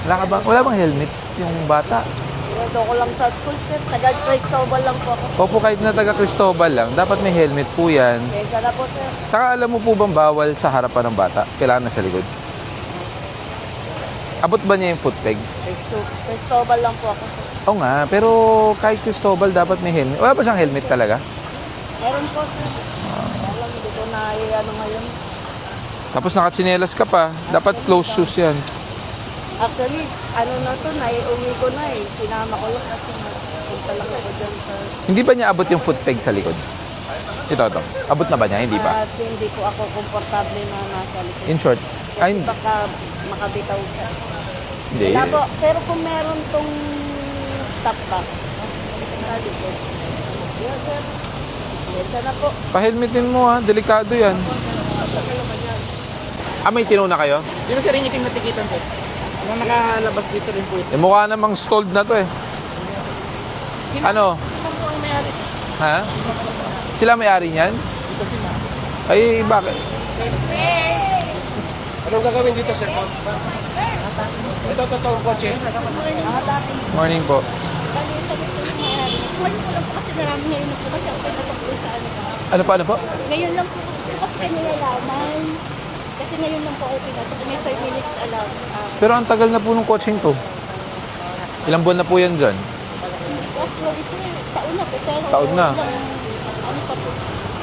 Wala bang helmet yung bata? Ito ko lang sa school, sir. Taga Cristobal lang po ako. Opo, kahit na taga Cristobal lang, dapat may helmet po yan. Kesa na po, sir. Saka alam mo po bang bawal sa harapan ng bata? Kailangan na sa likod. Abot ba niya yung foot peg? Cristobal lang po ako, sir. Oo nga, pero kahit Cristobal dapat may helmet. Wala ba siyang helmet talaga? Meron po, sir. Alam, hindi ko na ano ngayon. Tapos nakatsinelas ka pa. Dapat close shoes yan. Actually, ano na to, naiuwi ko na eh. Sinama ko lang kasi punta lang ako dyan sa... Hindi ba niya abot yung foot peg sa likod? Ito. Abot na ba niya? Hindi pa. Kasi hindi po ako komportable na nasa likod. In short, Kasi baka makabitaw siya. hindi. Wala po, pero kung meron tong top box, sa likod. Yes, sir. Yes, na po. Pa-helmetin mo ha. Delikado yan. May tinuna kayo? Dito sir, yung itim na tikitan sir. Ano nakalabas dito rin po ito. Eh, mukha namang stalled na to eh. Ano? Sino po ang may-ari? Ha? Sila may-ari niyan? Dito sila. Ay, bakit? Anong gagawin dito sir? Ito, totoong kotse. Morning po. Ngayon ko lang po kasi namin ngayon po kasi ako natakbo sa ano ba. Ano po? Ngayon lang po kasi kayo nilalaman. Kasi ngayon lang po ako pinatok. May 5 minutes alam. Pero ang tagal na po nung coaching to. Ilang buwan na po yan dyan? Actually sir, taon na po. Pero Taon na. Ano pa po,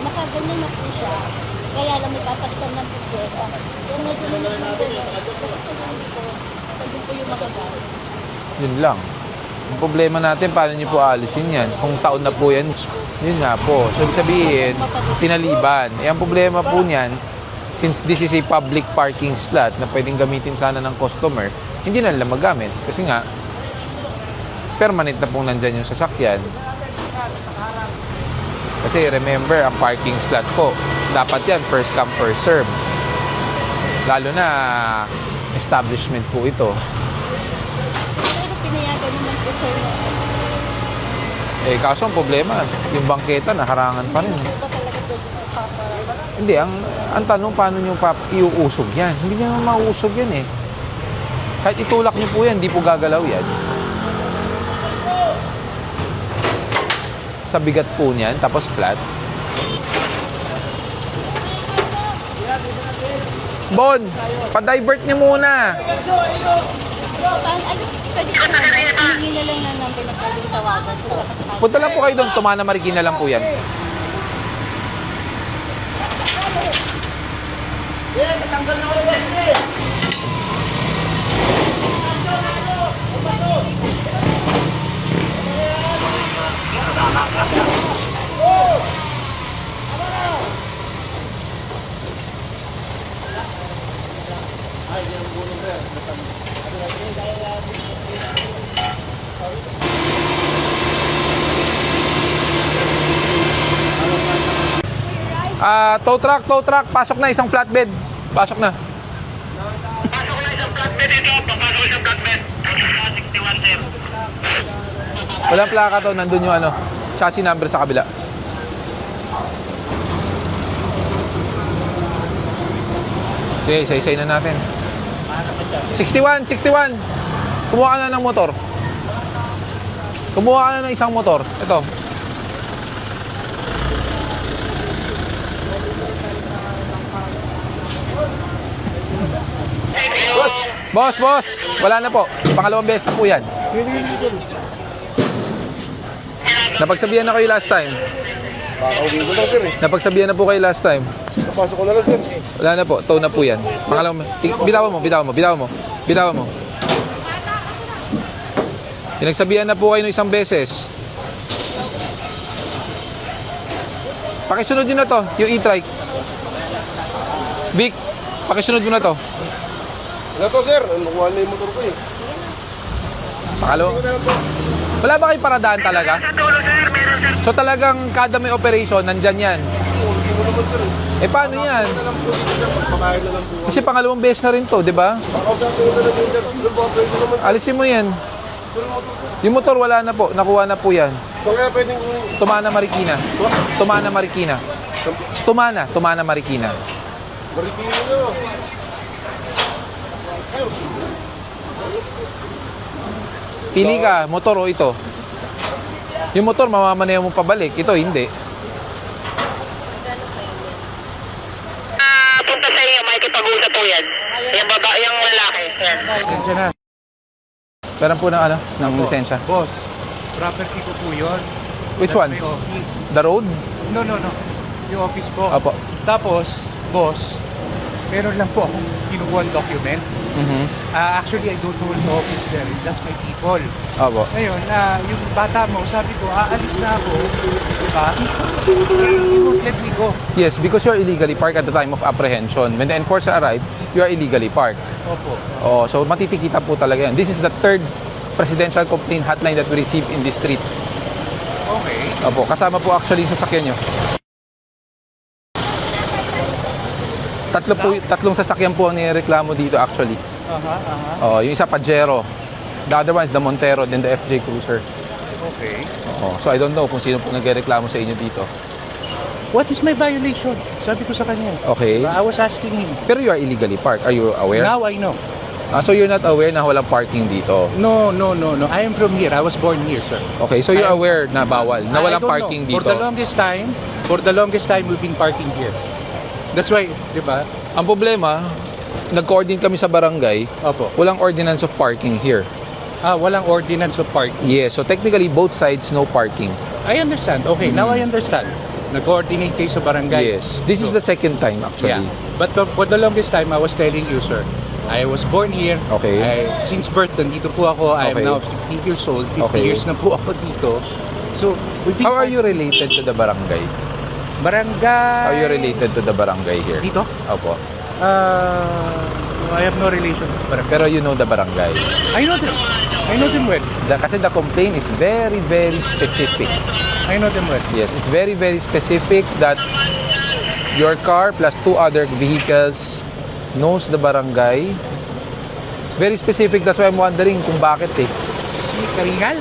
nakaganyan na po siya. Kaya lang may papalitan ng pisyesa. Pero medyo na nagpunta na. Kasi po yung makagal. Yun lang. Ang problema natin, paano nyo po alisin yan? Kung taon na po yan, yun nga po. So, ibig sabihin, pinaliban. Eh, ang problema po niyan, since this is a public parking slot na pwedeng gamitin sana ng customer, hindi na nila magamit. Kasi nga, permanent na pong nandyan yung sasakyan. Kasi remember, ang parking slot po, dapat yan, first come, first serve. Lalo na, establishment po ito. Pero pinayagan naman po sir. Eh, kaso ang problema, yung bangketa, nakarangan pa rin. Ba talaga po paparaan? Hindi, ang tanong, paano nyo iuusog yan? Hindi nyo naman mauusog yan eh. Kahit itulak nyo po yan, hindi po gagalaw yan. Sa bigat po niyan, tapos flat. Bon, pa-divert niyo muna. Pwede ko na hihingi na lang na number na pwedeng tawagan po sa kasama. Punta lang po kayo doon, Tumana Marikina lang po yan. Tow truck, pasok na isang flatbed. Pasok na. Pasok na isang flatbed dito. Papasok isang flatbed. 61 sir. Walang plaka to, nandun yung chassis number sa kabila. Sige, isa-isay na natin. 61. Kumuha ka na ng motor. Kumuha ka na ng isang motor. Ito. Boss! Wala na po. Pangalawang beses na po yan. Napagsabihan na kayo last time. Pakauwi ko lang sir eh. Napagsabihan na po kayo last time. Napasok ko na lang sir. Wala na po. Tow na po yan. Pangalawang... Bitawan mo. Pinagsabihan na po kayo ng isang beses. Pakisunod nyo na to. Yung e-trike. Vic, pakisunod mo na to. Wala to sir, nakuha na yung motor ko eh. Pakalo. Wala ba kayong paradaan talaga? So talagang kada may operation, nandyan yan. Sino naman sir eh. Eh paano yan? Wala lang po dito sir, pagpakain na lang po. Kasi pangalawang beses na rin to, di ba? Pakausapin ko na lang yun sir. Ano ba, pwede naman sir. Alisin mo yan. Pero motor sir. Yung motor wala na po, nakuha na po yan. Kaya pwedeng kunin. Tumana Marikina. Tumana Marikina. Marikina na. Pili ka, motor o ito. Yung motor, mamamaneho mo pabalik. Ito, hindi. Punta sa inyo, makikipag-usap po yan. Yung babae, yung lalaki. Yan. Pasensya na. Meron po ng ano, ng lisensya. Boss, property ko po yun. Which That's one? my office. The road? No. Yung office po. Opo. Tapos, boss, meron lang po akong kinukuha document. Actually, I don't hold the office there. That's my people. Opo. Ngayon, yung bata mo, sabi ko, aalis na ako. Diba? You won't let me go. Yes, because you're illegally parked at the time of apprehension. When the enforcer arrived, you are illegally parked. Opo. Oh, so matitikita po talaga yan. This is the third presidential complaint hotline that we received in this street. Okay. Opo, kasama po actually yung sasakyan nyo. Tatlong sasakyan po ang nireklamo dito actually. Oh, yung isa Pajero. The other one is the Montero, then the FJ Cruiser. Okay. Oh, so I don't know kung sino po nagreklamo sa inyo dito. What is my violation? Sabi ko sa kanya. Okay. I was asking him. Pero you are illegally parked. Are you aware? Now I know. So you're not aware na walang parking dito. No. I am from here. I was born here, sir. Okay, so you're aware na bawal, na I walang don't parking know. dito. For the longest time, we've been parking here. That's why, di ba? Ang problema, nag-coordinate kami sa barangay, Opo. walang ordinance of parking here. Walang ordinance of parking. Yes, so technically both sides no parking. I understand. Okay, now I understand. Nag-coordinate kayo sa barangay. Yes, this is the second time actually. Yeah. But for the longest time, I was telling you, sir, I was born here. Okay. Since birth, nandito po ako. I am Okay. now 50 years old. 50 Okay. years na po ako dito. So, we've been How are you related to the barangay? Barangay. Are you related to the barangay here? Dito? Opo. I have no relation with barangay. Pero you know the barangay. I know them. I know them well. Kasi the complaint is very, very specific. I know them well. Yes, it's very, very specific that your car plus two other vehicles knows the barangay. Very specific, that's why I'm wondering kung bakit eh. Si Karingal?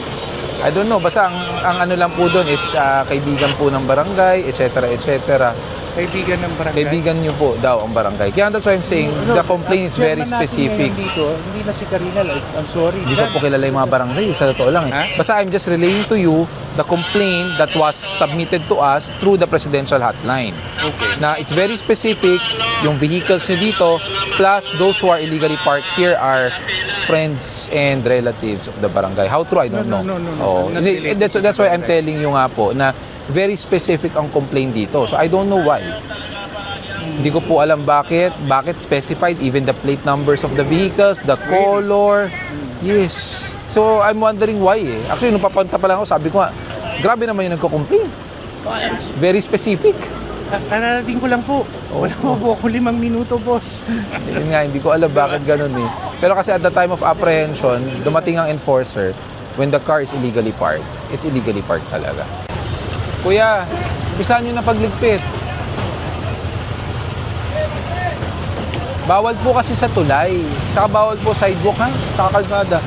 I don't know, basta ang ano lang po doon is kaibigan po ng barangay, etc. etc. Kaibigan ng barangay. Kaibigan niyo po daw ang barangay. Kaya that's why I'm saying the complaint is very specific. Dito, hindi na si Karingal. I'm sorry. Hindi ko po kilala yung mga barangay, sa totoo lang eh. Ha? Basta I'm just relaying to you the complaint that was submitted to us through the presidential hotline. Okay. Na it's very specific, yung vehicles nyo dito, plus those who are illegally parked here are friends and relatives of the barangay. How true? I don't know. No. Oh, I'm not related that's to why the I'm barangay. telling you nga po na very specific ang complaint dito. So I don't know why. Hindi ko po alam bakit specified, even the plate numbers of the vehicles, the color. Yes. So I'm wondering why eh. Actually, nung papunta pa lang ako, sabi ko nga, grabe naman yung nagko-complain. Very specific. Kararating ko lang po. Wala po ako 5 minuto, boss. Yun nga, hindi ko alam bakit ganun eh. Pero kasi at the time of apprehension, dumating ang enforcer, when the car is illegally parked, it's illegally parked talaga. Kuya, umpisahan nyo na pagligpit. Bawal po kasi sa tulay. Saka bawal po sidewalk ha, saka kalsada.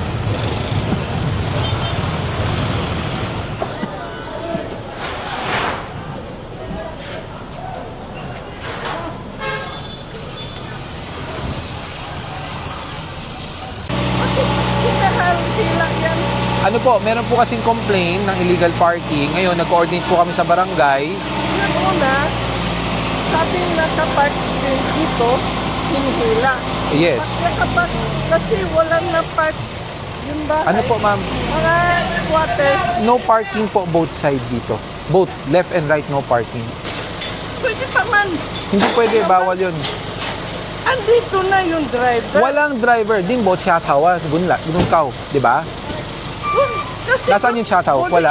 Hila yan. Ano po, meron po kasing complaint ng illegal parking. Ngayon, nag-coordinate po kami sa barangay. Yung una, sabi nakapark din dito, hinihila. Yes. Nakapark kasi walang na-park yung bahay. Ano po, ma'am? Mga squatter. No parking po both side dito. Both, left and right, no parking. Pwede pa man. Hindi pwede, bawal yun. Andito na yung driver. Walang driver. Din bo chathawa, gunungkaw, di ba? Kasi Nasaan yung chathaw? Wala.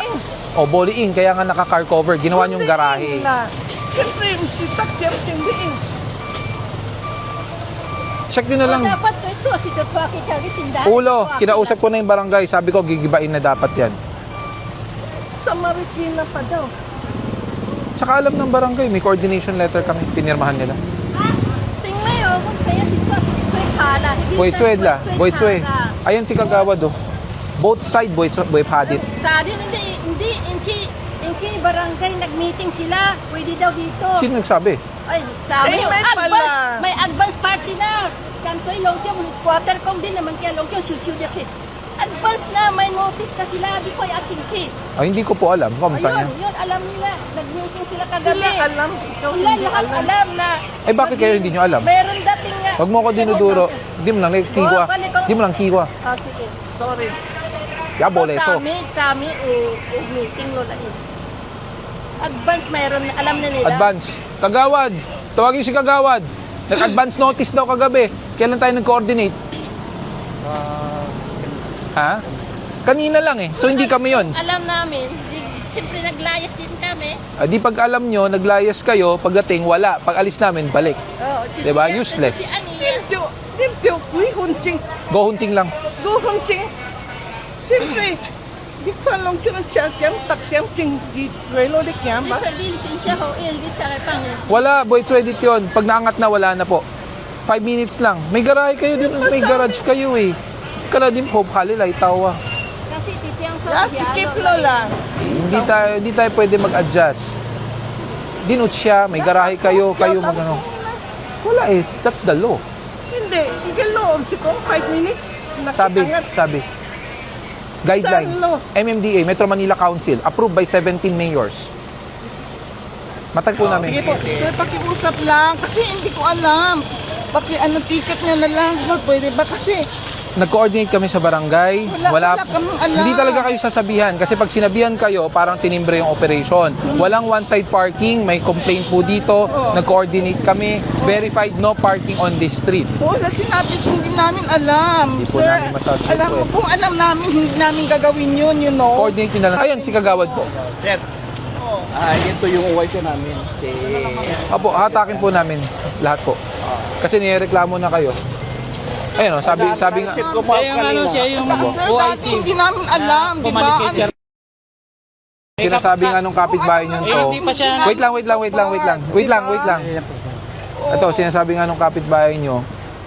O, boliin, kaya nga naka-car cover. Ginawa yung garahe. Siyempre, si Takyam tindiin. Check din na lang. Dapat ito, si Dotwaki kali tindahan. Ulo, kinausap ko na yung barangay. Sabi ko, gigibain na dapat yan. Sa Marikina pa daw. Saka alam ng barangay, may coordination letter kami. Pinirmahan nila. Tingnan yun, kung kaya dito, Boy Pala. Boy Chue la. Boy Chue. Ayan si Kagawad oh. Both side boy hadit. Sa atin, hindi Inki, barangay, nag-meeting sila. Pwede daw dito. Sino nagsabi? Ay, sabi yung Payment pala. advance. May advance party na. Kansoy, Longkyong, squatter kong din naman kaya Longkyong, susudyak eh. Advance na, may notice na sila. Di ko at singki. Ay, hindi ko po alam. Kamusta niya? Ayun, yun, alam nila. Nag-meeting sila kagabi. Sila alam, ikaw Sila hindi lahat alam. alam na. Eh, bakit kayo hindi nyo alam? Meron dating nga. Huwag mo ako dinuduro. Di mo lang kiwa. Di mo lang kiwa. Ah, sige. Sorry. Yaboleso. Kami, meeting lo na advance mayroon, alam na nila. Advance. Kagawad. Tawagin si Kagawad. Nag-advance notice daw kagabi. Kailan tayo nag-coordinate? Ha? Kanina lang eh. So, hindi kami yon. Alam namin, siyempre naglayas din kami. Di pag alam nyo, naglayas kayo, pagdating wala. Pag alis namin, balik. Oh, Diba? Useless. Si ano yan? Dimtiyo, kuy hunching. Go hunting lang. Go hunching. Siyempre, di ko alam kung siya kiyang takyang ching di trelo di kiyang ba? Dito, di lisensya ho. Dito sa kay Wala, boy, edit yun. Pag naangat na, wala na po. 5 minutes lang. May garahe kayo din. May garage kayo eh. Kala din hope halilay tawa. Kasi titiyang ko. Ya, skip lola. Hindi tayo pwede mag-adjust. Dinut siya, may garahe kayo mag-ano. Wala eh. That's the law. Hindi, igaloon si kong 5 minutes. Sabi. Guideline. Saan law? MMDA, Metro Manila Council, approved by 17 mayors. Matag po namin. Sige po, sir, pakiusap lang. Kasi hindi ko alam. Ticket niya na lang. Pwede ba kasi? Nag-coordinate kami sa barangay. Wala kaming alam. Hindi talaga kayo sasabihan. Kasi pag sinabihan kayo, parang tinimbre yung operation. Walang one-side parking. May complaint po dito. Nag-coordinate kami. Verified no parking on this street. Wala sinabi ko, hindi namin alam. Hindi po Sir, namin masasagot alam po mo eh. kung alam namin, hindi namin gagawin yun, you know. Coordinate nyo na lang. Ayan, si Kagawad po. Sir, ito yung OYC namin. Si... Opo, hatakin po namin lahat po. Kasi nireklamo na kayo. Ayun o, sabi nga. Sir, kumawag kanina. Sir, dati hindi namin alam, di ba? Sinasabi nga nung kapitbahay nyo to. Wait lang. Ito, sinasabi nga nung kapitbahay nyo,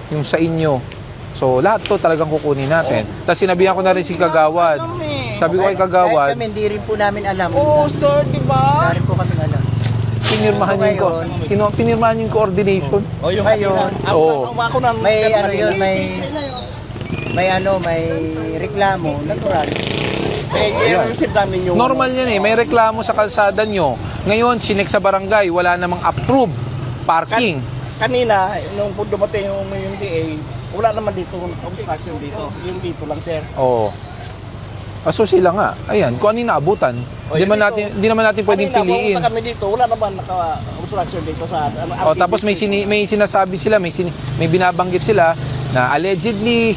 yung sa inyo. So, lahat to talagang kukunin natin. Tapos sinabihan ko na rin si Kagawad. Sabi ko kay Kagawad, Kami, hindi rin po namin alam. Oo, sir, di ba? Hindi rin po kami alam. pinirmahan yung coordination. O yung ngayon, Oo. ako na may ano yun, may reklamo, natural. Ayan. I-receive namin yung... Normal yan eh, may reklamo sa kalsada nyo. Ngayon, chinek sa barangay, wala namang approved parking. Kanina, nung dumating yung DA, wala naman dito obstruction dito. Yung dito lang, sir. Oo. So sila nga, ayan, kung ano yung naabutan. Hindi naman natin pwedeng Kanina, piliin. pumunta kami dito, wala naman naka-obstruction dito sa... Tapos may sinasabi sila, may binabanggit sila na allegedly,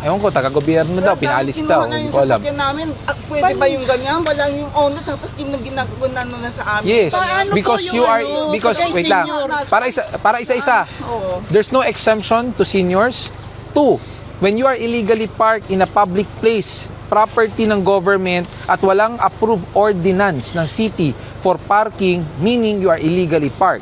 ewan ko, taga-gobyerno daw, pinalis daw, hindi ko alam. Namin, pwede ba yung ganyan? Wala yung owner, tapos ginagawa na sa amin. Yes, Paano because po you yung are, ano? because, Kay wait lang, senior. para isa-isa. Oo. There's no exemption to seniors. 2, when you are illegally parked in a public place, property ng government at walang approved ordinance ng city for parking, meaning you are illegally parked.